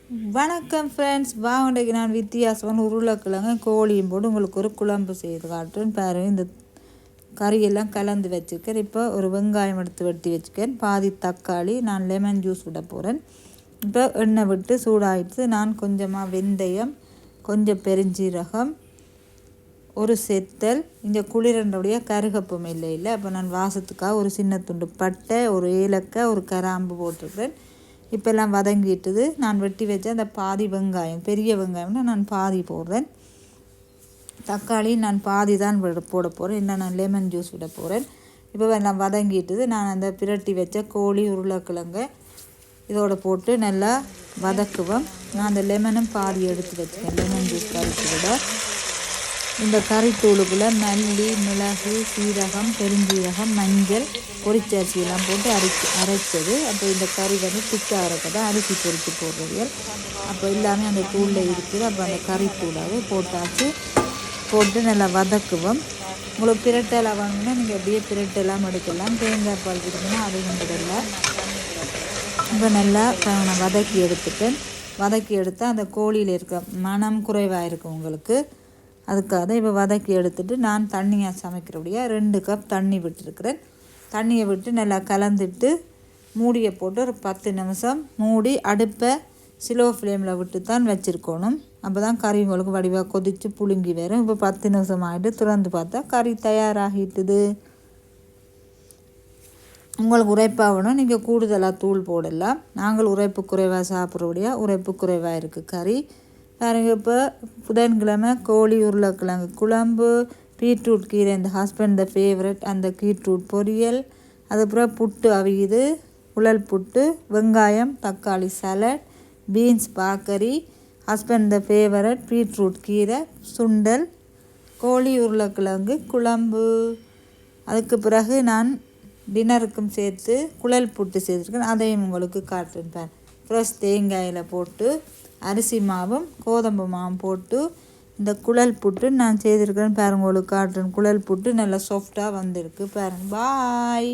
வணக்கம் ஃப்ரெண்ட்ஸ், வாங்கடைக்கு நான் வித்தியாசமான உருளைக்கிழங்கு கோழியும் போட்டு உங்களுக்கு ஒரு குழம்பு செய்து காட்டுறேன் பாருங்கள். இந்த கறியெல்லாம் கலந்து வச்சுருக்கேன். இப்போ ஒரு வெங்காயம் எடுத்து வெட்டி வச்சுக்கேன், பாதி தக்காளி, நான் லெமன் ஜூஸ் விட போகிறேன். இப்போ எண்ணெய் விட்டு சூடாகிட்டு நான் கொஞ்சமாக வெந்தயம், கொஞ்சம் பெருஞ்சீரகம், ஒரு செத்தல், இங்கே குளிரண்டோடைய கருகப்பம் இல்லை. அப்போ நான் வாசத்துக்காக ஒரு சின்ன துண்டு பட்டை, ஒரு ஏலக்காய், ஒரு கராம்பு போட்டிருக்கிறேன். இப்போ எல்லாம் வதங்கிட்டுது. நான் வெட்டி வச்ச அந்த பாதி வெங்காயம், பெரிய வெங்காயம்னா நான் பாதி போடுறேன். தக்காளி நான் பாதி தான் போட போகிறேன், இல்லை நான் லெமன் ஜூஸ் விட போகிறேன். இப்போ எல்லாம் வதங்கிட்டுது. நான் அந்த பிரட்டி வச்ச கோழி உருளைக்கிழங்கை இதோட போட்டு நல்லா வதக்குவேன். நான் அந்த லெமனும் பாதி எடுத்து வச்சுக்கேன், லெமன் ஜூஸ் கறிக்கு விட. இந்த கறித்தூளுக்குள்ளே மல்லி, மிளகு, சீரகம், பெருஞ்சீரகம், மஞ்சள், பொரிச்சரிசியெல்லாம் போட்டு அரைச்சது. அப்போ இந்த கறி திக்காக இருக்கதான் அரிசி பொரித்து போடுறது. அப்போ எல்லாமே அந்த தூளில் இருக்குது. அப்போ அந்த கறித்தூளாக போட்டு நல்லா வதக்குவோம். உங்களுக்கு பிரட்டெல்லாம் வாங்கினா நீங்கள் அப்படியே பிரட்டெல்லாம் எடுக்கலாம். தேங்காய் பால் கொடுக்கணும், அது கொண்டதில்லை. இப்போ நல்லா நான் வதக்கி எடுத்தால் அந்த கோழியில் இருக்க மனம் குறைவாக இருக்கும் உங்களுக்கு. அதுக்காக இப்போ வதக்கி எடுத்துட்டு நான் தண்ணியாக சமைக்கிறபடியாக 2 கப் தண்ணி விட்டுருக்கிறேன். தண்ணியை விட்டு நல்லா கலந்துட்டு மூடியை போட்டு ஒரு 10 நிமிஷம் மூடி அடுப்பை ஸ்லோ ஃப்ளேமில் விட்டு தான் வச்சுருக்கணும். அப்போ தான் கறி உங்களுக்கு வடிவாக கொதித்து புழுங்கி வரும். இப்போ 10 நிமிஷம் ஆகிட்டு திறந்து பார்த்தா கறி தயாராகிட்டுது. உங்களுக்கு உரைப்பாகணும், நீங்கள் கூடுதலாக தூள் போடலாம். நாங்கள் உரைப்பு குறைவாக சாப்பிட்றபடியாக உரைப்பு குறைவாக இருக்குது கறி பாருங்க. இப்போ புதன்கிழமை கோழி உருளைக்கிழங்கு குழம்பு, பீட்ரூட் கீரை, இந்த ஹஸ்பண்ட் ஃபேவரட் அந்த பீட்ரூட் பொரியல், அதுக்கப்புறம் புட்டு அவியுது, உலல் புட்டு, வெங்காயம் தக்காளி salad, beans bhakri, husband favourite beetroot கீரை, சுண்டல், கோழி உருளைக்கிழங்கு குழம்பு. அதுக்கு பிறகு நான் டின்னருக்கும் சேர்த்து குழல் புட்டு செய்திருக்கேன், அதையும் உங்களுக்கு காட்டுறேன். ஃப்ரெஷ் தேங்காயில் போட்டு அரிசி மாவும் கோதம்பு மாவும் போட்டு இந்த குழல் புட்டு நான் செய்திருக்கிறேன் பாருங்கள். உங்களுக்கு காட்டுறேன். குழல் புட்டு நல்லா சாஃப்டாக வந்திருக்கு பாருங்கள். பாய்.